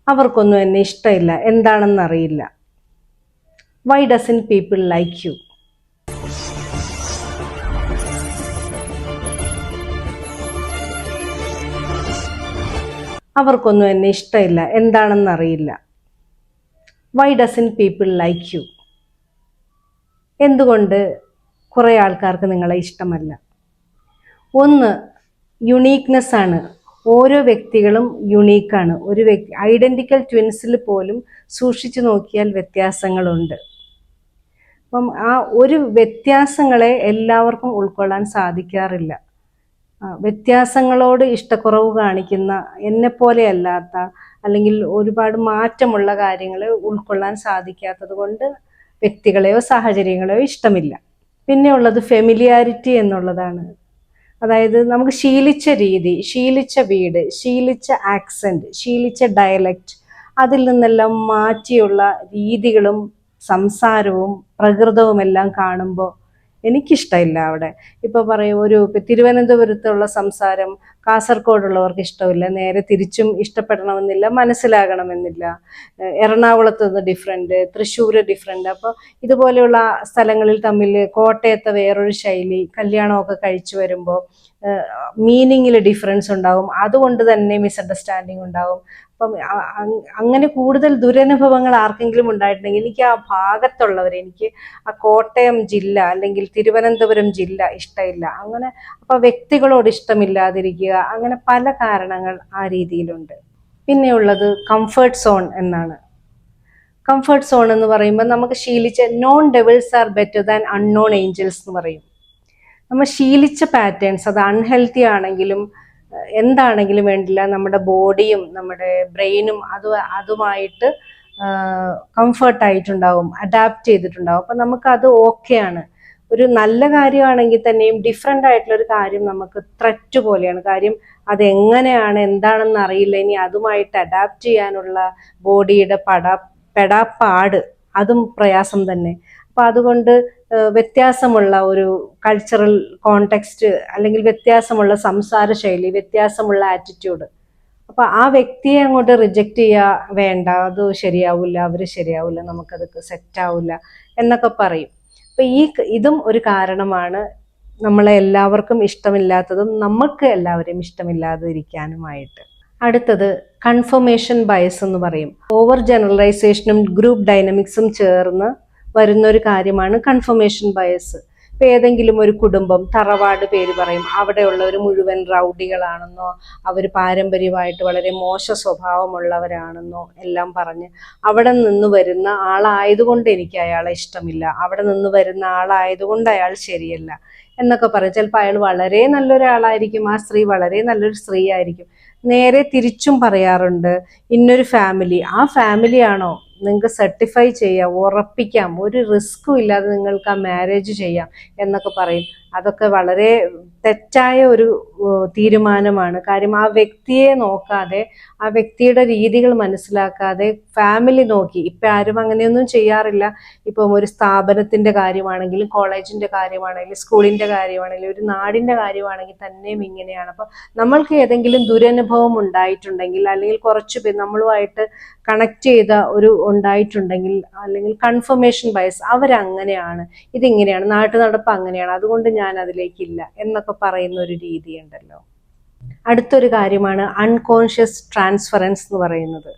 അവർക്കൊന്നും എന്നെ ഇഷ്ടമില്ല, എന്താണെന്നറിയില്ല. Y dozen people like you? അവർക്കൊന്നും എന്നെ ഇഷ്ടമില്ല, എന്താണെന്നറിയില്ല. Y dozen people like you? എന്തുകൊണ്ട് കുറേ ആൾക്കാർക്ക് നിങ്ങളെ ഇഷ്ടമല്ല? ഒന്ന്, യുണീക്നെസ് ആണ്. ഓരോ വ്യക്തികളും യുണീക്കാണ്. ഒരു ഐഡന്റിക്കൽ ട്വിൻസിൽ പോലും സൂക്ഷിച്ചു നോക്കിയാൽ വ്യത്യാസങ്ങളുണ്ട്. അപ്പം ആ ഒരു വ്യത്യാസങ്ങളെ എല്ലാവർക്കും ഉൾക്കൊള്ളാൻ സാധിക്കാറില്ല. വ്യത്യാസങ്ങളോട് ഇഷ്ടക്കുറവ് കാണിക്കുന്ന, എന്നെപ്പോലെ അല്ലാത്ത, അല്ലെങ്കിൽ ഒരുപാട് മാറ്റമുള്ള കാര്യങ്ങൾ ഉൾക്കൊള്ളാൻ സാധിക്കാത്തത് കൊണ്ട് വ്യക്തികളെയോ സാഹചര്യങ്ങളെയോ ഇഷ്ടമില്ല. പിന്നെ ഉള്ളത് ഫെമിലിയാരിറ്റി എന്നുള്ളതാണ്. അതായത് നമുക്ക് ശീലിച്ച രീതി, ശീലിച്ച വീട്, ശീലിച്ച ആക്സെന്റ്, ശീലിച്ച ഡയലക്റ്റ്, അതിൽ നിന്നെല്ലാം മാറ്റിയുള്ള രീതികളും സംസാരവും പ്രകൃതവും എല്ലാം കാണുമ്പോൾ എനിക്കിഷ്ടമില്ല. അവിടെ ഇപ്പോൾ പറയും, ഒരു തിരുവനന്തപുരത്തുള്ള സംസാരം കാസർഗോഡുള്ളവർക്ക് ഇഷ്ടമില്ല, നേരെ തിരിച്ചും ഇഷ്ടപ്പെടണമെന്നില്ല, മനസ്സിലാകണമെന്നില്ല. എറണാകുളത്ത് നിന്ന് ഡിഫറെൻറ്റ്, തൃശ്ശൂർ ഡിഫറെൻറ്റ്. അപ്പോൾ ഇതുപോലെയുള്ള സ്ഥലങ്ങളിൽ തമ്മിൽ കോട്ടയത്തെ വേറൊരു ശൈലി, കല്യാണമൊക്കെ കഴിച്ചു വരുമ്പോൾ മീനിങ്ങിൽ ഡിഫറൻസ് ഉണ്ടാവും. അതുകൊണ്ട് തന്നെ മിസ്അണ്ടർസ്റ്റാൻഡിങ് ഉണ്ടാവും. അപ്പം അങ്ങനെ കൂടുതൽ ദുരനുഭവങ്ങൾ ആർക്കെങ്കിലും ഉണ്ടായിട്ടുണ്ടെങ്കിൽ എനിക്ക് ആ ഭാഗത്തുള്ളവർ, എനിക്ക് ആ കോട്ടയം ജില്ല അല്ലെങ്കിൽ തിരുവനന്തപുരം ജില്ല ഇഷ്ടമില്ല. അങ്ങനെ അപ്പോൾ വ്യക്തികളോട് ഇഷ്ടമില്ലാതിരിക്കുക, അങ്ങനെ പല കാരണങ്ങൾ ആ രീതിയിലുണ്ട്. പിന്നെയുള്ളത് കംഫർട്ട് സോൺ എന്നാണ്. കംഫർട്ട് സോൺ എന്ന് പറയുമ്പോൾ നമുക്ക് ശീലിച്ച known devils are better than unknown angels എന്ന് പറയും. നമ്മൾ ശീലിച്ച പാറ്റേൺസ്, അത് അൺഹെൽത്തി ആണെങ്കിലും എന്താണെങ്കിലും വേണ്ടില്ല, നമ്മുടെ ബോഡിയും നമ്മുടെ ബ്രെയിനും അതുമായിട്ട് കംഫർട്ടായിട്ടുണ്ടാവും, അഡാപ്റ്റ് ചെയ്തിട്ടുണ്ടാവും. അപ്പം നമുക്കത് ഓക്കെയാണ്. ഒരു നല്ല കാര്യമാണെങ്കിൽ തന്നെയും ഡിഫറെൻ്റ് ആയിട്ടുള്ളൊരു കാര്യം നമുക്ക് ത്രെറ്റ് പോലെയാണ്. കാര്യം അതെങ്ങനെയാണ്, എന്താണെന്ന് അറിയില്ല. ഇനി അതുമായിട്ട് അഡാപ്റ്റ് ചെയ്യാനുള്ള ബോഡിയുടെ പെടാപ്പാട്, അതും പ്രയാസം തന്നെ. അപ്പം അതുകൊണ്ട് വ്യത്യാസമുള്ള ഒരു കൾച്ചറൽ കോണ്ടെക്സ്റ്റ്, അല്ലെങ്കിൽ വ്യത്യാസമുള്ള സംസാര ശൈലി, വ്യത്യാസമുള്ള ആറ്റിറ്റ്യൂഡ്, അപ്പൊ ആ വ്യക്തിയെ അങ്ങോട്ട് റിജക്റ്റ് ചെയ്യുക, വേണ്ട, അത് ശരിയാവില്ല, അവര് ശരിയാവില്ല, നമുക്കതൊക്കെ സെറ്റ് ആവില്ല എന്നൊക്കെ പറയും. അപ്പൊ ഇതും ഒരു കാരണമാണ് നമ്മളെ എല്ലാവർക്കും ഇഷ്ടമില്ലാത്തതും നമുക്ക് എല്ലാവരെയും ഇഷ്ടമില്ലാതിരിക്കാനുമായിട്ട്. അടുത്തത് കൺഫർമേഷൻ ബയസ് എന്ന് പറയും. ഓവർ ജനറലൈസേഷനും ഗ്രൂപ്പ് ഡൈനമിക്സും ചേർന്ന് വരുന്ന ഒരു കാര്യമാണ് കൺഫർമേഷൻ ബയസ്. ഇപ്പൊ ഏതെങ്കിലും ഒരു കുടുംബം, തറവാട് പേര് പറയും, അവിടെയുള്ളവർ മുഴുവൻ റൗഡികളാണെന്നോ, അവർ പാരമ്പര്യമായിട്ട് വളരെ മോശ സ്വഭാവമുള്ളവരാണെന്നോ എല്ലാം പറഞ്ഞ് അവിടെ നിന്ന് വരുന്ന ആളായതുകൊണ്ട് എനിക്ക് അയാളെ ഇഷ്ടമില്ല, അവിടെ നിന്ന് വരുന്ന ആളായതുകൊണ്ട് അയാൾ ശരിയല്ല എന്നൊക്കെ പറയും. ചിലപ്പോൾ അയാൾ വളരെ നല്ലൊരാളായിരിക്കും, ആ സ്ത്രീ വളരെ നല്ലൊരു സ്ത്രീ ആയിരിക്കും. നേരെ തിരിച്ചും പറയാറുണ്ട്, ഇന്നൊരു ഫാമിലി, ആ ഫാമിലിയാണോ നിങ്ങൾക്ക് സർട്ടിഫൈ ചെയ്യാം, ഉറപ്പിക്കാം, ഒരു റിസ്ക്കും ഇല്ലാതെ നിങ്ങൾക്ക് ആ മാരേജ് ചെയ്യാം എന്നൊക്കെ പറയും. അതൊക്കെ വളരെ തെറ്റായ ഒരു തീരുമാനമാണ്. കാര്യം ആ വ്യക്തിയെ നോക്കാതെ, ആ വ്യക്തിയുടെ രീതികൾ മനസ്സിലാക്കാതെ ഫാമിലി നോക്കി, ഇപ്പം ആരും അങ്ങനെയൊന്നും ചെയ്യാറില്ല. ഇപ്പം ഒരു സ്ഥാപനത്തിൻ്റെ കാര്യമാണെങ്കിലും, കോളേജിൻ്റെ കാര്യമാണെങ്കിലും, സ്കൂളിൻ്റെ കാര്യമാണെങ്കിലും, ഒരു നാടിൻ്റെ കാര്യമാണെങ്കിൽ തന്നെയും ഇങ്ങനെയാണ്. അപ്പം നമ്മൾക്ക് ഏതെങ്കിലും ദുരനുഭവം ഉണ്ടായിട്ടുണ്ടെങ്കിൽ, അല്ലെങ്കിൽ കുറച്ച് പേർ നമ്മളുമായിട്ട് കണക്ട് ചെയ്ത ഉണ്ടായിട്ടുണ്ടെങ്കിൽ, അല്ലെങ്കിൽ കൺഫർമേഷൻ ബയസ്, അവരങ്ങനെയാണ്, ഇതിങ്ങനെയാണ്, നാട്ടു നടപ്പ് അങ്ങനെയാണ്, അതുകൊണ്ട് ഞാൻ അതിലേക്കില്ല എന്നൊക്കെ പറയുന്ന ഒരു രീതിയുണ്ടല്ലോ. അടുത്തൊരു കാര്യമാണ് അൺകോൺഷ്യസ് ട്രാൻസ്ഫറൻസ് എന്ന് പറയുന്നത്.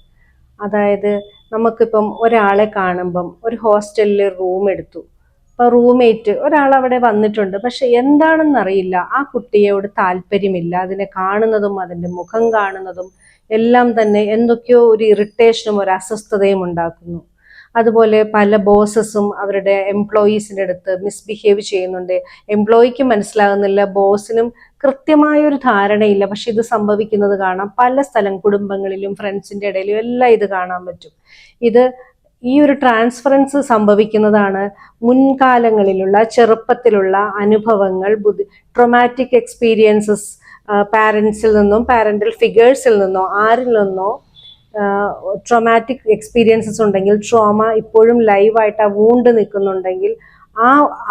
അതായത് നമുക്കിപ്പം ഒരാളെ കാണുമ്പം, ഒരു ഹോസ്റ്റലിൽ റൂം എടുത്തു, അപ്പോൾ റൂംമേറ്റ് ഒരാൾ അവിടെ വന്നിട്ടുണ്ട്, പക്ഷെ എന്താണെന്നറിയില്ല, ആ കുട്ടിയോട് താല്പര്യമില്ല, അതിനെ കാണുന്നതും അതിൻ്റെ മുഖം കാണുന്നതും എല്ലാം തന്നെ എന്തൊക്കെയോ ഒരു ഇറിറ്റേഷനും ഒരു അസ്വസ്ഥതയും ഉണ്ടാക്കുന്നു. അതുപോലെ പല ബോസസും അവരുടെ എംപ്ലോയീസിൻ്റെ അടുത്ത് മിസ്ബിഹേവ് ചെയ്യുന്നുണ്ട്. എംപ്ലോയിക്ക് മനസ്സിലാകുന്നില്ല, ബോസിനും കൃത്യമായൊരു ധാരണയില്ല, പക്ഷെ ഇത് സംഭവിക്കുന്നത് കാണാം പല സ്ഥലം, കുടുംബങ്ങളിലും ഫ്രണ്ട്സിൻ്റെ ഇടയിലും എല്ലാം ഇത് കാണാൻ പറ്റും. ഈ ഒരു ട്രാൻസ്ഫറൻസ് സംഭവിക്കുന്നതാണ് മുൻകാലങ്ങളിലുള്ള ചെറുപ്പത്തിലുള്ള അനുഭവങ്ങൾ, ട്രോമാറ്റിക് എക്സ്പീരിയൻസസ്, പാരൻസിൽ നിന്നും പാരൻ്റൽ ഫിഗേഴ്സിൽ നിന്നോ ആരിൽ നിന്നോ ട്രോമാറ്റിക് എക്സ്പീരിയൻസസ് ഉണ്ടെങ്കിൽ, ട്രോമ ഇപ്പോഴും ലൈവായിട്ട് ആ വൂണ്ട് നിൽക്കുന്നുണ്ടെങ്കിൽ,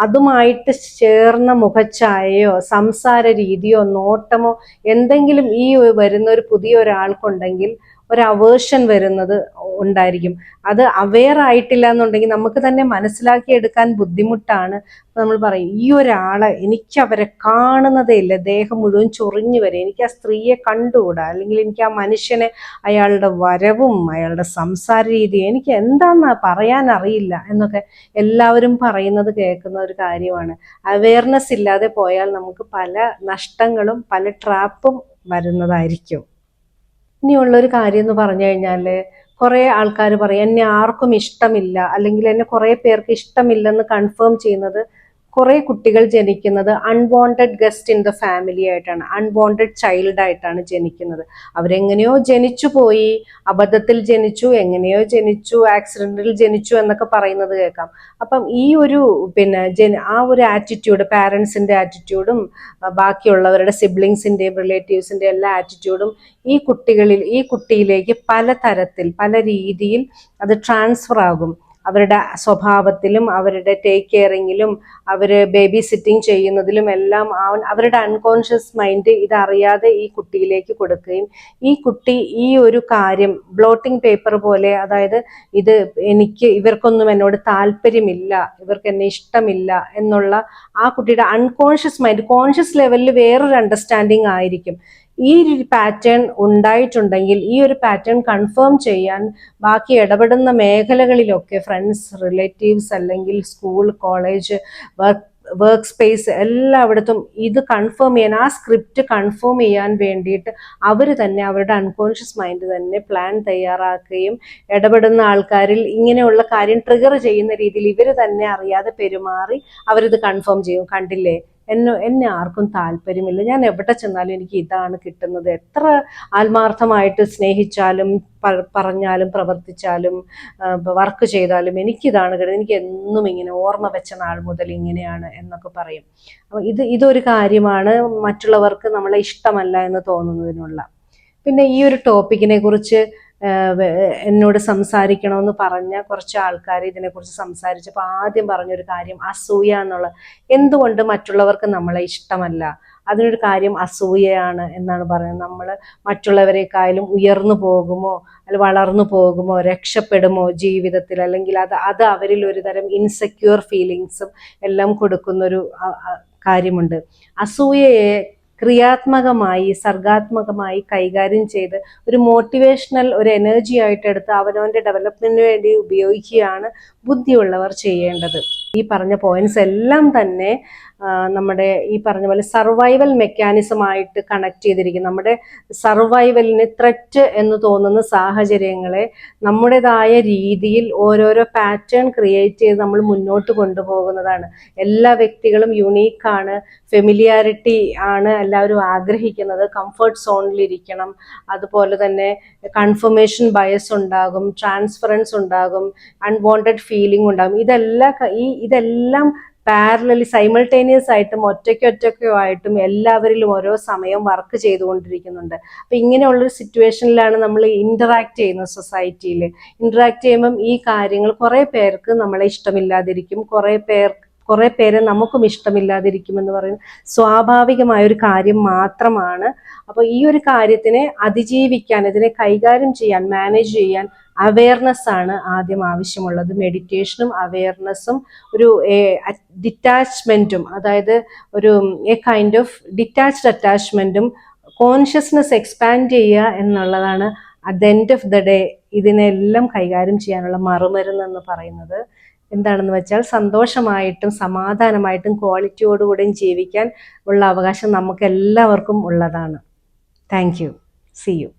അതുമായിട്ട് ചേർന്ന മുഖഛായയോ സംസാര രീതിയോ നോട്ടമോ എന്തെങ്കിലും ഈ വരുന്ന ഒരു പുതിയ ഒരാൾക്കുണ്ടെങ്കിൽ, ഒരു അവേർഷൻ വരുന്നത് ഉണ്ടായിരിക്കും. അത് അവെയർ ആയിട്ടില്ല എന്നുണ്ടെങ്കിൽ നമുക്ക് തന്നെ മനസ്സിലാക്കിയെടുക്കാൻ ബുദ്ധിമുട്ടാണ്. നമ്മൾ പറയും ഈ ഒരാളെ എനിക്ക് അവരെ കാണുന്നതേ ഇല്ല, ദേഹം മുഴുവൻ ചൊറിഞ്ഞു വരെ, എനിക്ക് ആ സ്ത്രീയെ കണ്ടുകൂടാ, അല്ലെങ്കിൽ എനിക്ക് ആ മനുഷ്യനെ, അയാളുടെ വരവും അയാളുടെ സംസാര രീതിയും എനിക്ക് എന്താന്ന് പറയാൻ അറിയില്ല എന്നൊക്കെ എല്ലാവരും പറയുന്നത് കേൾക്കുന്ന ഒരു കാര്യമാണ്. അവെയർനെസ് ഇല്ലാതെ പോയാൽ നമുക്ക് പല നഷ്ടങ്ങളും പല ട്രാപ്പും വരുന്നതായിരിക്കും. ഇനിയുള്ളൊരു കാര്യം എന്ന് പറഞ്ഞു കഴിഞ്ഞാൽ, കുറേ ആൾക്കാർ പറയും എന്നെ ആർക്കും ഇഷ്ടമില്ല, അല്ലെങ്കിൽ എന്നെ കുറേ പേർക്ക് ഇഷ്ടമില്ലെന്ന് കൺഫേം ചെയ്യുന്നത് കുറേ കുട്ടികൾ ജനിക്കുന്നത് unwanted guest in the family ആയിട്ടാണ്, അൺവാണ്ടഡ് ചൈൽഡ് ആയിട്ടാണ് ജനിക്കുന്നത്. അവരെങ്ങനെയോ ജനിച്ചു പോയി, അബദ്ധത്തിൽ ജനിച്ചു, എങ്ങനെയോ ജനിച്ചു, ആക്സിഡന്റിൽ ജനിച്ചു എന്നൊക്കെ പറയുന്നത് കേൾക്കാം. അപ്പം ഈ ഒരു ആ ഒരു ആറ്റിറ്റ്യൂഡ്, പാരൻസിന്റെ ആറ്റിറ്റ്യൂഡും ബാക്കിയുള്ളവരുടെ സിബ്ലിങ്സിന്റെയും റിലേറ്റീവ്സിന്റെയും എല്ലാ ആറ്റിറ്റ്യൂഡും ഈ കുട്ടിയിലേക്ക് പല തരത്തിൽ പല രീതിയിൽ അത് ട്രാൻസ്ഫർ ആകും. അവരുടെ സ്വഭാവത്തിലും അവരുടെ ടേക്ക് കെയറിങ്ങിലും അവർ ബേബി സിറ്റിംഗ് ചെയ്യുന്നതിലും എല്ലാം അവരുടെ അൺകോൺഷ്യസ് മൈൻഡ് ഇതറിയാതെ ഈ കുട്ടിയിലേക്ക് കൊടുക്കുകയും ഈ കുട്ടി ഈ ഒരു കാര്യം ബ്ലോട്ടിംഗ് പേപ്പർ പോലെ, അതായത് ഇവർക്കൊന്നും എന്നോട് താല്പര്യമില്ല, ഇവർക്ക് എന്നെ ഇഷ്ടമില്ല എന്നുള്ള ആ കുട്ടിയുടെ അൺകോൺഷ്യസ് മൈൻഡ്, കോൺഷ്യസ് ലെവലിൽ വേറൊരു അണ്ടർസ്റ്റാൻഡിങ് ആയിരിക്കും. ഈ ഒരു പാറ്റേൺ ഉണ്ടായിട്ടുണ്ടെങ്കിൽ ഈ ഒരു പാറ്റേൺ കൺഫേം ചെയ്യാൻ ബാക്കി ഇടപെടുന്ന മേഖലകളിലൊക്കെ ഫ്രണ്ട്സ്, റിലേറ്റീവ്സ്, അല്ലെങ്കിൽ സ്കൂൾ, കോളേജ്, വർക്ക് സ്പേസ് എല്ലായിടത്തും ഇത് കൺഫേം ചെയ്യാൻ, ആ സ്ക്രിപ്റ്റ് കൺഫേം ചെയ്യാൻ വേണ്ടിയിട്ട് അവർ തന്നെ അവരുടെ അൺകോൺഷ്യസ് മൈൻഡ് തന്നെ പ്ലാൻ തയ്യാറാക്കുകയും ഇടപെടുന്ന ആൾക്കാരിൽ ഇങ്ങനെയുള്ള കാര്യം ട്രിഗർ ചെയ്യുന്ന രീതിയിൽ ഇവർ തന്നെ അറിയാതെ പെരുമാറി അവരിത് കൺഫേം ചെയ്യും. കണ്ടില്ലേ, എന്നെ ആർക്കും താല്പര്യമില്ല, ഞാൻ എവിടെ ചെന്നാലും എനിക്ക് ഇതാണ് കിട്ടുന്നത്, എത്ര ആത്മാർത്ഥമായിട്ട് സ്നേഹിച്ചാലും പറഞ്ഞാലും പ്രവർത്തിച്ചാലും വർക്ക് ചെയ്താലും എനിക്കിതാണ് കിട്ടുന്നത്, എനിക്ക് എന്നും ഇങ്ങനെ ഓർമ്മ വെച്ച നാൾ മുതൽ ഇങ്ങനെയാണ് എന്നൊക്കെ പറയും. അപ്പോൾ ഇതൊരു കാര്യമാണ് മറ്റുള്ളവർക്ക് നമ്മളെ ഇഷ്ടമല്ല എന്ന് തോന്നുന്നതിനുള്ള. പിന്നെ ഈ ഒരു ടോപ്പിക്കിനെ കുറിച്ച് എന്നോട് സംസാരിക്കണമെന്ന് പറഞ്ഞ കുറച്ച് ആൾക്കാർ ഇതിനെക്കുറിച്ച് സംസാരിച്ചപ്പോൾ ആദ്യം പറഞ്ഞൊരു കാര്യം അസൂയ എന്നുള്ള. എന്തുകൊണ്ട് മറ്റുള്ളവർക്ക് നമ്മളെ ഇഷ്ടമല്ല? അതിനൊരു കാര്യം അസൂയയാണ് എന്നാണ് പറയുന്നത്. നമ്മൾ മറ്റുള്ളവരെക്കാളും ഉയർന്നു പോകുമോ, അല്ല വളർന്നു പോകുമോ, രക്ഷപ്പെടുമോ ജീവിതത്തിൽ, അല്ലെങ്കിൽ അത് അവരിൽ ഒരു തരം ഇൻസെക്യൂർ ഫീലിങ്സും എല്ലാം കൊടുക്കുന്നൊരു കാര്യമുണ്ട്. അസൂയയെ ക്രിയാത്മകമായി സർഗാത്മകമായി കൈകാര്യം ചെയ്ത് ഒരു മോട്ടിവേഷണൽ ഒരു എനർജി ആയിട്ട് എടുത്ത് അവനവൻ്റെ ഡെവലപ്മെന്റിന് വേണ്ടി ഉപയോഗിക്കുകയാണ് ബുദ്ധിയുള്ളവർ ചെയ്യേണ്ടത്. ഈ പറഞ്ഞ പോയിന്റ്സ് എല്ലാം തന്നെ നമ്മുടെ ഈ പറഞ്ഞ പോലെ സർവൈവൽ മെക്കാനിസമായിട്ട് കണക്ട് ചെയ്തിരിക്കും. നമ്മുടെ സർവൈവലിന് ത്രെറ്റ് എന്ന് തോന്നുന്ന സാഹചര്യങ്ങളെ നമ്മുടേതായ രീതിയിൽ ഓരോരോ പാറ്റേൺ ക്രിയേറ്റ് ചെയ്ത് നമ്മൾ മുന്നോട്ട് കൊണ്ടുപോകുന്നതാണ്. എല്ലാ വ്യക്തികളും യുണീക്കാണ്, ഫെമിലിയാരിറ്റി ആണ് എല്ലാവരും ആഗ്രഹിക്കുന്നത്, കംഫർട്ട് സോണിലിരിക്കണം, അതുപോലെ തന്നെ കൺഫർമേഷൻ ബയസ് ഉണ്ടാകും, ട്രാൻസ്ഫറൻസ് ഉണ്ടാകും, അൺവാണ്ടഡ് ഫീലിംഗ് ഉണ്ടാകും. ഇതെല്ലാം പാരലലി സൈമൾട്ടേനിയസ് ആയിട്ടും ഒറ്റയ്ക്കോ ആയിട്ടും എല്ലാവരിലും ഓരോ സമയം വർക്ക് ചെയ്തുകൊണ്ടിരിക്കുന്നുണ്ട്. അപ്പം ഇങ്ങനെയുള്ളൊരു സിറ്റുവേഷനിലാണ് നമ്മൾ ഇന്ററാക്ട് ചെയ്യുന്നത്. സൊസൈറ്റിയിൽ ഇന്ററാക്ട് ചെയ്യുമ്പം ഈ കാര്യങ്ങൾ കുറേ പേർക്ക് നമ്മളെ ഇഷ്ടമില്ലാതിരിക്കും, കുറേ പേരെ നമുക്കും ഇഷ്ടമില്ലാതിരിക്കുമെന്ന് പറയുന്നത് സ്വാഭാവികമായൊരു കാര്യം മാത്രമാണ്. അപ്പോൾ ഈ ഒരു കാര്യത്തിനെ അതിജീവിക്കാൻ, ഇതിനെ കൈകാര്യം ചെയ്യാൻ, മാനേജ് ചെയ്യാൻ അവെയർനെസ് ആണ് ആദ്യം ആവശ്യമുള്ളത്. മെഡിറ്റേഷനും അവെയർനെസ്സും ഒരു ഡിറ്റാച്ച്മെന്റും, അതായത് ഒരു കൈൻഡ് ഓഫ് ഡിറ്റാച്ച്ഡ് അറ്റാച്ച്മെന്റും കോൺഷ്യസ്നെസ് എക്സ്പാൻഡ് ചെയ്യുക എന്നുള്ളതാണ് at the end of the day ഇതിനെല്ലാം കൈകാര്യം ചെയ്യാനുള്ള മറുമരുന്ന് എന്ന് പറയുന്നത്. എന്താണെന്ന് വെച്ചാൽ സന്തോഷമായിട്ടും സമാധാനമായിട്ടും ക്വാളിറ്റിയോടുകൂടിയും ജീവിക്കാൻ ഉള്ള അവകാശം നമുക്ക് എല്ലാവർക്കും ഉള്ളതാണ്. Thank you. See U.